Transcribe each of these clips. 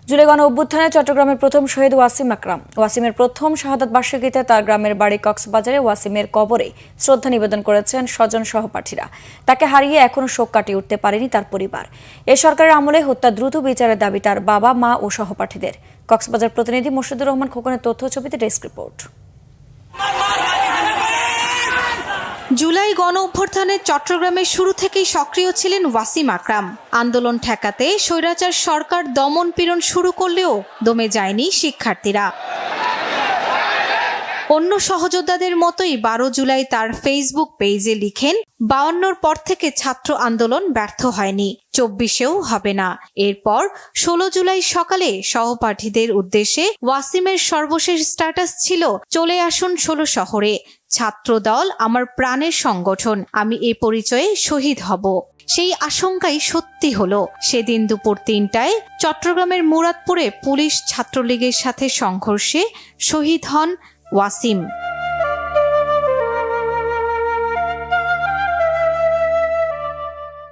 জুলাই গণ অভ্যুত্থানে চট্টগ্রামের প্রথম শহীদ ওয়াসিম আকরাম। ওয়াসিমের প্রথম শাহাদাত বার্ষিকীতে তার গ্রামের বাড়ি কক্সবাজারে ওয়াসিমের কবরে শ্রদ্ধা নিবেদন করেছেন স্বজন সহপাঠীরা। তাকে হারিয়ে এখনো শোক কাটিয়ে উঠতে পারেনি তার পরিবার। এ সরকারের আমলে হত্যা দ্রুত বিচারের দাবি তার বাবা, মা ও সহপাঠীদের। কক্সবাজার প্রতিনিধি মুর্শিদুর রহমান খোকনের তথ্য ছবিতে ডেস্ক রিপোর্ট। জুলাই গণ অভ্যুত্থানে চট্টগ্রামে শুরু থেকেই সক্রিয় ছিলেন ওয়াসিম আকরাম। আন্দোলন ঠেকাতে স্বৈরাচার সরকার দমন পীড়ন শুরু করলেও দমে যায়নি শিক্ষার্থীরা। অন্য সহযোদ্ধাদের মতোই 12 জুলাই তার ফেসবুক পেজে লিখেন, 52 পর থেকে ছাত্র আন্দোলন ব্যর্থ হয়নি, 24-এও হবে না। এরপর 16 জুলাই সকালে সহপাঠীদের উদ্দেশ্যে ওয়াসিমের সর্বশেষ স্ট্যাটাস ছিল, চলে আসুন 16 শহরে, ছাত্রদল আমার প্রাণের সংগঠন, আমি এ পরিচয়ে শহীদ হব। সেই আশঙ্কাই সত্যি হলো। সেদিন দুপুর 3টায় চট্টগ্রামের মুরাদপুরে পুলিশ ছাত্রলীগের সাথে সংঘর্ষে শহীদ হন ওয়াসিম।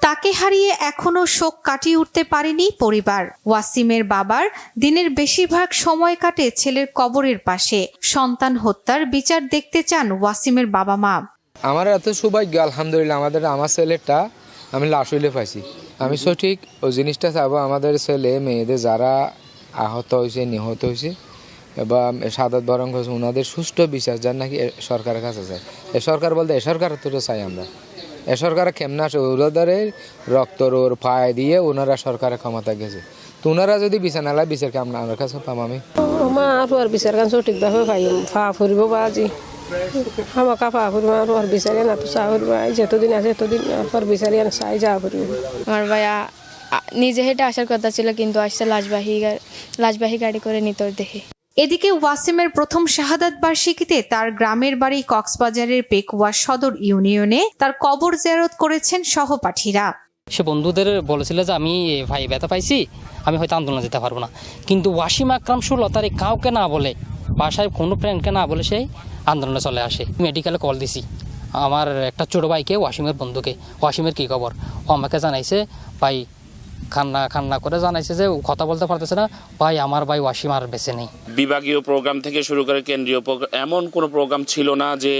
তাকে হারিয়ে এখনো শোক কাটিয়ে উঠতে পারেনি পরিবার। ওয়াসিমের বাবার দিনের বেশিরভাগ সময় কাটে ছেলের কবরের পাশে। সন্তান হত্যার বিচার দেখতে চান ওয়াসিমের বাবা মা। আমার এত সৌভাগ্য, আলহামদুলিল্লাহ, আমার ছেলেটা আমি লাশ হইলে পাইছি। আমি সঠিক ওই জিনিসটা চাবো, আমাদের ছেলে মেয়েদের যারা আহত হয়েছে, নিহত হয়েছে বা শাহাদাত বরণ করেছে, ওনাদের সুষ্ঠু বিচার যার নাকি সরকারের কাছে চাই। এ সরকার বলতে এ সরকার তো চাই আমরা। এ সরকার কেমন আসে, ওদের রক্তর ওর পায়ে দিয়ে ওনারা সরকারের ক্ষমতা গেছে। তো ওনারা যদি বিচার না লাগে, বিচার কেমন আমার কাছে পাম আমি? আমার বিচার কান সঠিকভাবে পাই ফা ফুরিব বাজি আমার কাপা ফুরিব আর বিচারে না তো চা ফুরিব যতদিন আছে এতদিন আর বিচারি আর চাই যা ফুরিব। আমার ভাইয়া নিজে হেঁটে আসার কথা ছিল, কিন্তু আসছে লাশবাহী গাড়ি করে নিতর দেখে। এদিকে ওয়াসিমের প্রথম শাহাদাত বার্ষিকীতে তার গ্রামের বাড়ি কক্সবাজারের পেকুয়া সদর ইউনিয়নে তার কবর জিয়ারত করেছেন সহপাঠীরা। সে বন্ধুদের বলেছিল যে আমি ভাই ব্যথা পাইছি, আমি হয়তো আন্দোলনে যেতে পারবো না, কিন্তু ওয়াসিম আকরাম 16 তারিখ কাউকে না বলে, বাসায় কোনো ফ্রেন্ডকে না বলে সেই আন্দোলনে চলে আসে। মেডিকেলে কল দিছি আমার একটা ছোট ভাইকে, ওয়াসিমের বন্ধুকে, ওয়াসিমের কি খবর, ও আমাকে জানাইছে ভাই খান্না করে জানাইছে যে কথা বলতে পারতেছে না, ভাই আমার ভাই ওয়াসিম আর বেঁচে নেই। বিভাগীয় প্রোগ্রাম থেকে শুরু করে কেন্দ্রীয় প্রোগ্রাম, এমন কোনো প্রোগ্রাম ছিল না যে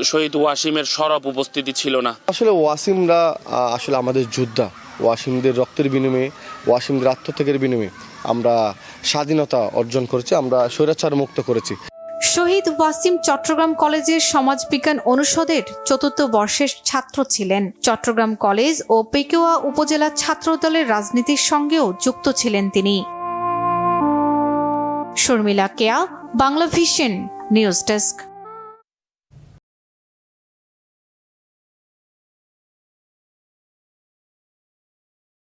শহীদ ওয়াসিমের সরব উপস্থিতি ছিল না। আসলে ওয়াসিমরা আসলে আমাদের যোদ্ধা। ওয়াসিমদের রক্তের বিনিময়ে, ওয়াসিমদের আত্মত্যাগের বিনিময়ে আমরা স্বাধীনতা অর্জন করেছি, আমরা স্বৈরাচার মুক্ত করেছি। শহীদ ওয়াসিম চট্টগ্রাম কলেজের সমাজবিজ্ঞান অনুষদের 4র্থ বর্ষের ছাত্র ছিলেন। চট্টগ্রাম কলেজ ও পেকুয়া উপজেলা ছাত্রদলের রাজনীতির সঙ্গেও যুক্ত ছিলেন তিনি। শর্মিলা কেয়া, বাংলা ভিশন নিউজ ডেস্ক।